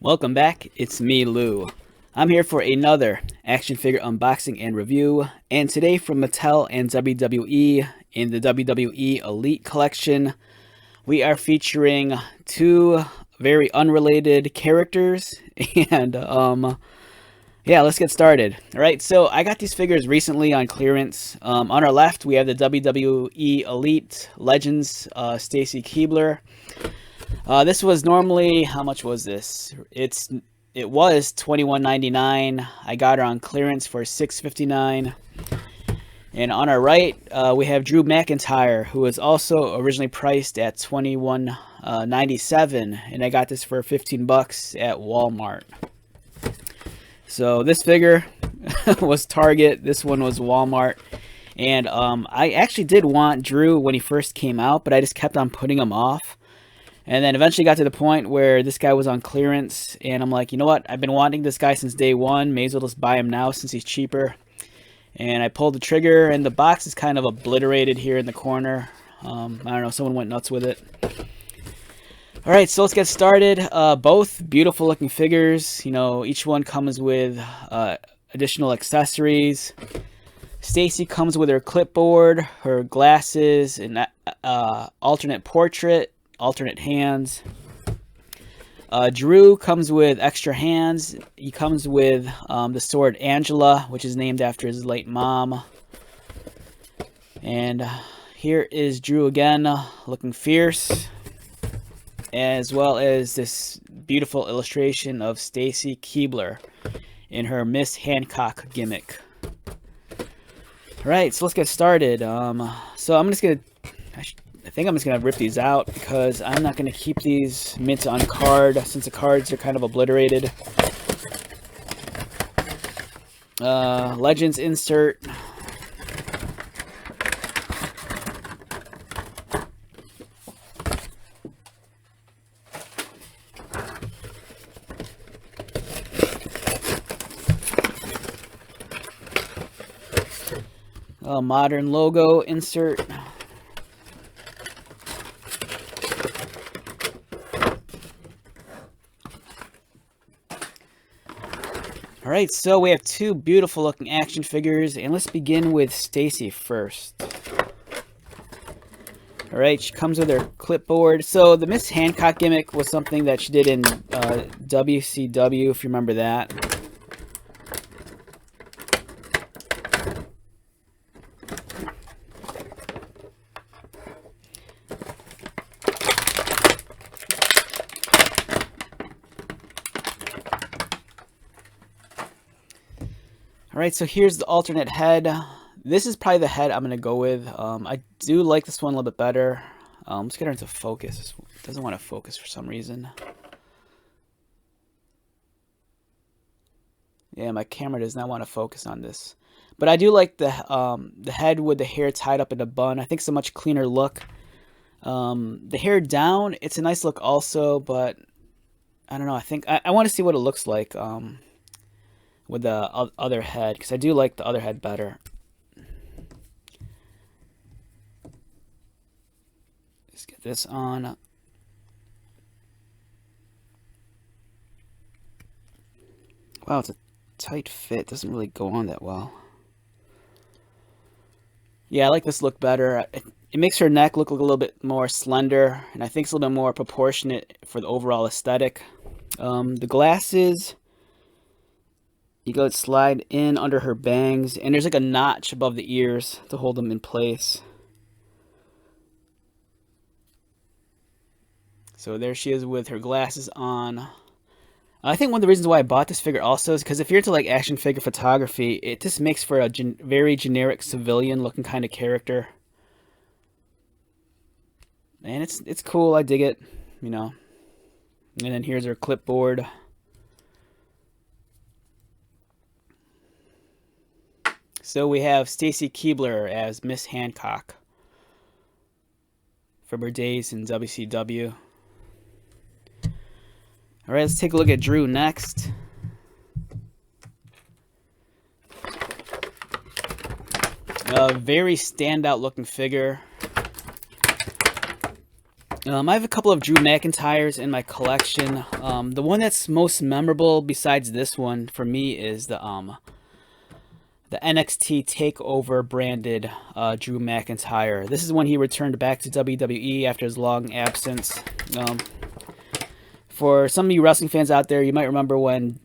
Welcome back, it's me, Lou. I'm here for another action figure unboxing and review, and today from Mattel and WWE in the WWE Elite Collection, we are featuring two very unrelated characters, and yeah, let's get started. Alright, so I got these figures recently on clearance. On our left, we have the WWE Elite Legends, Stacy Keibler. This was normally, how much was this? It was $21.99. I got her on clearance for $6.59. And on our right, we have Drew McIntyre, who was also originally priced at $21.97, and I got this for 15 bucks at Walmart. So this figure was Target. This one was Walmart. And I actually did want Drew when he first came out, but I just kept on putting him off. And then eventually got to the point where this guy was on clearance, and I'm like, you know what? I've been wanting this guy since day one. May as well just buy him now since he's cheaper. And I pulled the trigger, and the box is kind of obliterated here in the corner. I don't know, someone went nuts with it. Alright, so let's get started. Both beautiful looking figures. You know, each one comes with additional accessories. Stacy comes with her clipboard, her glasses, an alternate portrait. Alternate hands. Drew comes with extra hands. He comes with the sword Angela, which is named after his late mom. And here is Drew again, looking fierce, as well as this beautiful illustration of Stacy Keibler in her Miss Hancock gimmick. Alright, so let's get started. So I'm just going to I think I'm just going to rip these out because I'm not going to keep these mints on card since the cards are kind of obliterated. Legends insert. Modern logo insert. Alright, so we have two beautiful looking action figures, and let's begin with Stacy first. Alright, she comes with her clipboard. So the Miss Hancock gimmick was something that she did in WCW, if you remember that. Alright, so here's the alternate head. This is probably the head I'm going to go with. I do like this one a little bit better. Let's get her into focus. It doesn't want to focus for some reason. Yeah, my camera does not want to focus on this. But I do like the head with the hair tied up in a bun. I think it's a much cleaner look. The hair down, it's a nice look also, but I don't know. I think I want to see what it looks like. With the other head, because I do like the other head better. Let's get this on. Wow, it's a tight fit. Doesn't really go on that well. Yeah, I like this look better. It makes her neck look a little bit more slender, and I think it's a little bit more proportionate for the overall aesthetic. The glasses, you go slide in under her bangs, and there's like a notch above the ears to hold them in place. So there she is with her glasses on. I think one of the reasons why I bought this figure also is because if you're into like action figure photography, it just makes for a very generic civilian looking kind of character. And it's cool, I dig it, you know. And then here's her clipboard. So we have Stacy Keibler as Miss Hancock from her days in WCW. Alright, let's take a look at Drew next. A very standout looking figure. I have a couple of Drew McIntyres in my collection. The one that's most memorable besides this one for me is the NXT TakeOver branded Drew McIntyre. This is when he returned back to WWE after his long absence. For some of you wrestling fans out there, you might remember when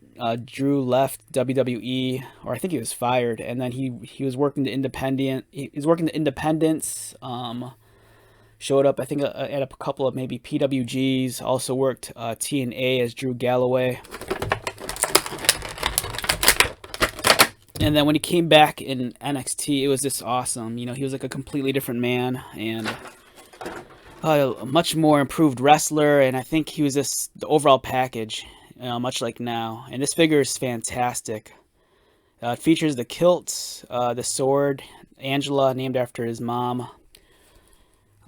Drew left WWE, or I think he was fired, and then he was working the independent. He was working the independents. Showed up, I think, at a couple of maybe PWGs. Also worked TNA as Drew Galloway. And then when he came back in NXT, it was just awesome. You know, he was like a completely different man and a much more improved wrestler. And I think he was just the overall package, much like now. And this figure is fantastic. It features the kilt, the sword, Angela, named after his mom.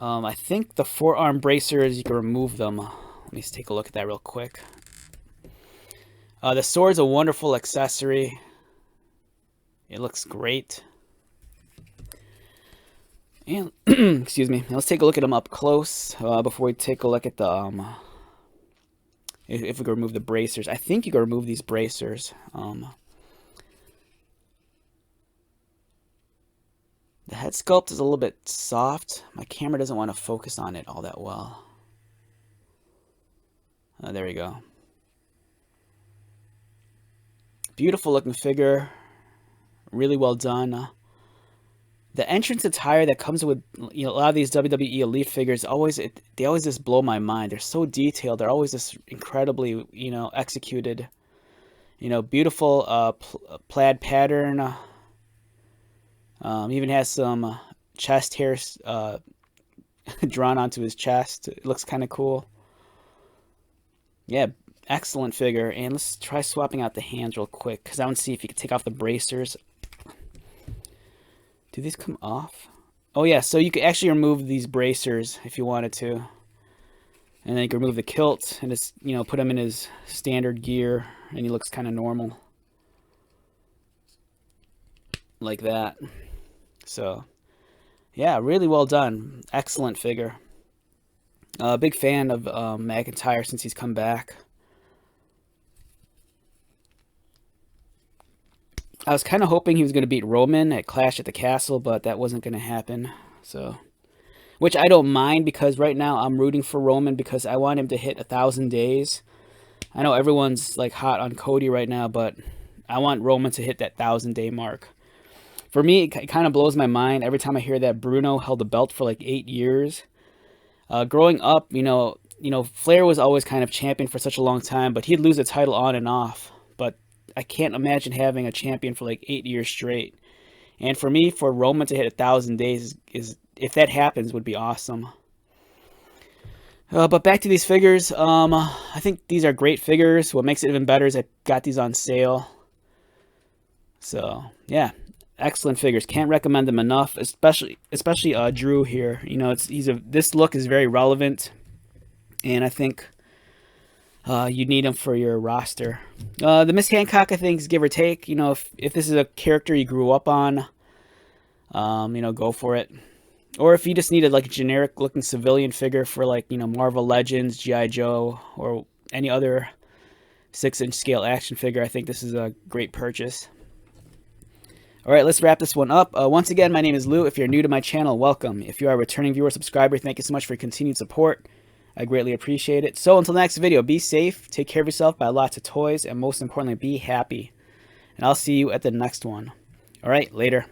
I think the forearm bracers, you can remove them. Let me just take a look at that real quick. The sword's a wonderful accessory. It looks great. And excuse me. Let's take a look at them up close before we take a look at the if we can remove the bracers. I think you can remove these bracers. The head sculpt is a little bit soft. My camera doesn't want to focus on it all that well. There we go. Beautiful looking figure. Really well done. The entrance attire that comes with, you know, a lot of these WWE Elite figures, they always just blow my mind. They're so detailed. They're always just incredibly, you know, executed. You know, beautiful plaid pattern. Even has some chest hairs drawn onto his chest. It looks kind of cool. Yeah, excellent figure. And let's try swapping out the hands real quick, because I want to see if you can take off the bracers. Do these come off? Oh yeah, so you could actually remove these bracers if you wanted to. And then you can remove the kilt and just, you know, put him in his standard gear, and he looks kind of normal. Like that. So, yeah, really well done. Excellent figure. Big fan of McIntyre since he's come back. I was kind of hoping he was going to beat Roman at Clash at the Castle, but that wasn't going to happen. So, which I don't mind, because right now I'm rooting for Roman because I want him to hit 1,000 days. I know everyone's like hot on Cody right now, but I want Roman to hit that 1,000-day mark. For me, it kind of blows my mind every time I hear that Bruno held the belt for like 8 years. Growing up, you know, Flair was always kind of champion for such a long time, but he'd lose the title on and off. But I can't imagine having a champion for like 8 years straight. And for me, for Roman to hit 1,000 days is if that happens, would be awesome. But back to these figures, I think these are great figures. What makes it even better is I got these on sale. So yeah, excellent figures. Can't recommend them enough, especially Drew here. You know, this look is very relevant, and I think you need him for your roster. The Miss Hancock, I think, is give or take. You know, if this is a character you grew up on, you know, go for it. Or if you just needed like a generic looking civilian figure for like, you know, Marvel Legends, G.I. Joe, or any other 6-inch scale action figure, I think this is a great purchase. All right, let's wrap this one up. Once again, my name is Lou. If you're new to my channel, welcome. If you are a returning viewer, subscriber, thank you so much for your continued support. I greatly appreciate it. So until the next video, be safe, take care of yourself, buy lots of toys, and most importantly, be happy. And I'll see you at the next one. All right, later.